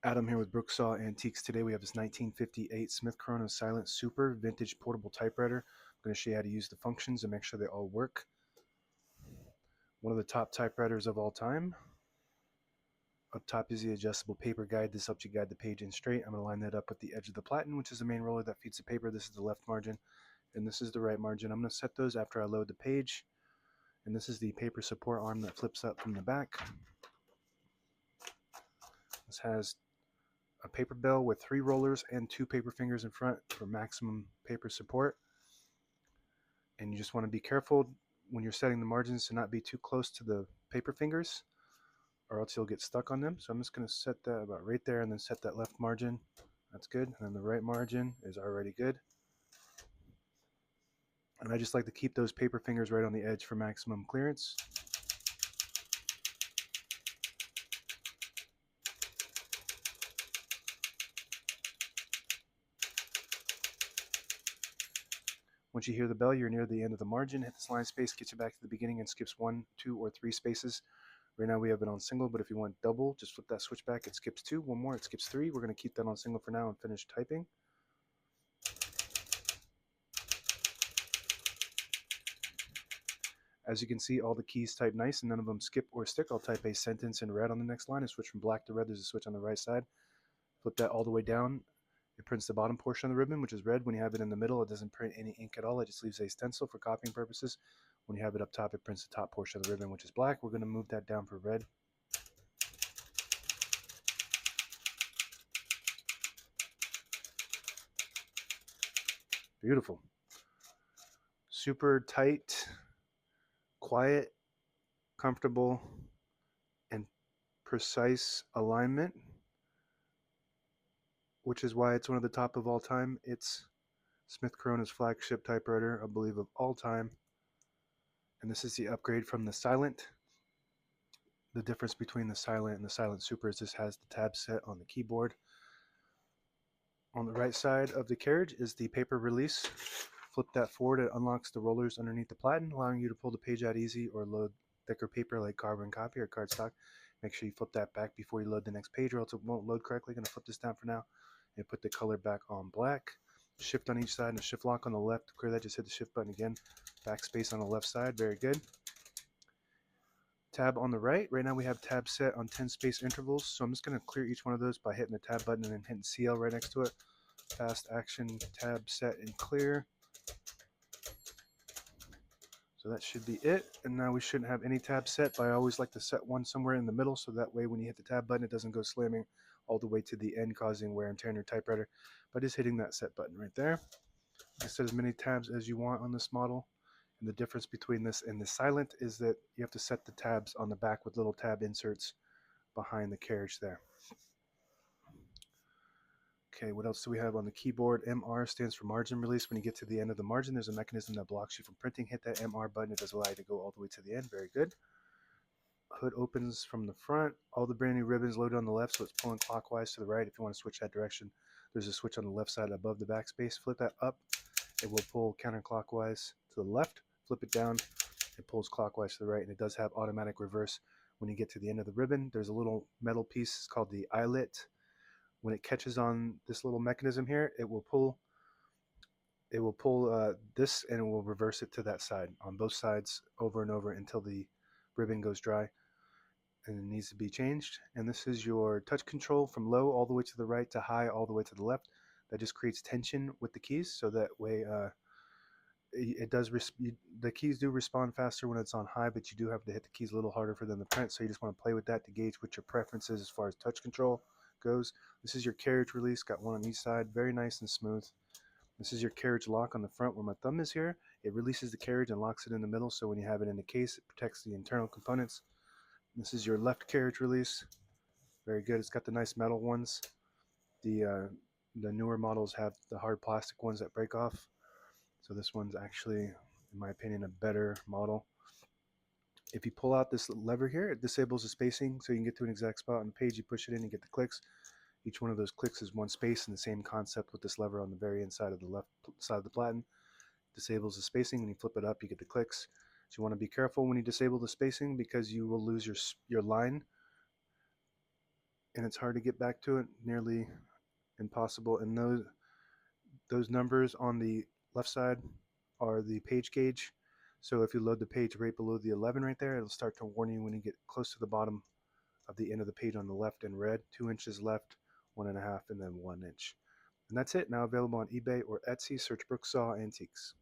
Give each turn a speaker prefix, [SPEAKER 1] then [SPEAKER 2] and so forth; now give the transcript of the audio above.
[SPEAKER 1] Adam here with Brooksaw Antiques. Today we have this 1958 Smith Corona Silent Super Vintage Portable Typewriter. I'm going to show you how to use the functions and make sure they all work. One of the top typewriters of all time. Up top is the adjustable paper guide. This helps you guide the page in straight. I'm going to line that up with the edge of the platen, which is the main roller that feeds the paper. This is the left margin, and this is the right margin. I'm going to set those after I load the page. And this is the paper support arm that flips up from the back. This has a paper bell with 3 rollers and 2 paper fingers in front for maximum paper support. And you just want to be careful when you're setting the margins to not be too close to the paper fingers, or else you'll get stuck on them. So I'm just going to set that about right there and then set that left margin. That's good. And then the right margin is already good. And I just like to keep those paper fingers right on the edge for maximum clearance. Once you hear the bell, you're near the end of the margin. Hit this line space, gets you back to the beginning, and skips 1, 2, or 3 spaces. Right now we have it on single, but if you want double, just flip that switch back. It skips 2. One more, it skips 3. We're going to keep that on single for now and finish typing. As you can see, all the keys type nice and none of them skip or stick. I'll type a sentence in red on the next line and switch from black to red. There's a switch on the right side. Flip that all the way down. It prints the bottom portion of the ribbon, which is red. When you have it in the middle, it doesn't print any ink at all. It just leaves a stencil for copying purposes. When you have it up top, it prints the top portion of the ribbon, which is black. We're going to move that down for red. Beautiful. Super tight, quiet, comfortable, and precise alignment, which is why it's one of the top of all time. It's Smith Corona's flagship typewriter, I believe, of all time. And this is the upgrade from the Silent. The difference between the Silent and the Silent Super is this has the tab set on the keyboard. On the right side of the carriage is the paper release. Flip that forward, it unlocks the rollers underneath the platen, allowing you to pull the page out easy or load thicker paper like carbon copy or cardstock. Make sure you flip that back before you load the next page or else it won't load correctly. Going to flip this down for now and put the color back on black. Shift on each side and a shift lock on the left. To clear that, just hit the shift button again. Backspace on the left side, very good. Tab on the right. Right now we have tab set on 10 space intervals, so I'm just going to clear each one of those by hitting the tab button and then hitting CL right next to it. Fast action, tab set and clear. So that should be it, and now we shouldn't have any tab set, but I always like to set one somewhere in the middle so that way when you hit the tab button it doesn't go slamming all the way to the end causing wear and tear on your typewriter by just hitting that set button right there. You set as many tabs as you want on this model, and the difference between this and the Silent is that you have to set the tabs on the back with little tab inserts behind the carriage there. Okay, what else do we have on the keyboard? MR stands for margin release. When you get to the end of the margin, there's a mechanism that blocks you from printing. Hit that MR button. It does allow you to go all the way to the end. Very good. Hood opens from the front. All the brand new ribbons loaded on the left, so it's pulling clockwise to the right. If you want to switch that direction, there's a switch on the left side above the backspace. Flip that up. It will pull counterclockwise to the left. Flip it down. It pulls clockwise to the right, and it does have automatic reverse. When you get to the end of the ribbon, there's a little metal piece. It's called the eyelet. When it catches on this little mechanism here, it will pull this and it will reverse it to that side on both sides over and over until the ribbon goes dry and it needs to be changed. And this is your touch control from low all the way to the right to high all the way to the left. That just creates tension with the keys, so that way the keys do respond faster when it's on high, but you do have to hit the keys a little harder for them to print. So you just want to play with that to gauge what your preference is as far as touch control goes. This is your carriage release, got one on each side, very nice and smooth. This is your carriage lock on the front where my thumb is here. It releases the carriage and locks it in the middle, so when you have it in the case, it protects the internal components. This is your left carriage release, very good. It's got the nice metal ones. The newer models have the hard plastic ones that break off, so this one's actually, in my opinion, a better model. If you pull out this lever here, it disables the spacing, so you can get to an exact spot on the page. You push it in and get the clicks. Each one of those clicks is one space, and the same concept with this lever on the very inside of the left side of the platen. Disables the spacing. When you flip it up, you get the clicks. So you want to be careful when you disable the spacing because you will lose your line. and it's hard to get back to it, nearly impossible. And those numbers on the left side are the page gauge. So if you load the page right below the 11 right there, it'll start to warn you when you get close to the bottom of the end of the page on the left in red, 2 inches left, 1.5, and then 1 inch. And that's it. Now available on eBay or Etsy. Search Brooksaw Antiques.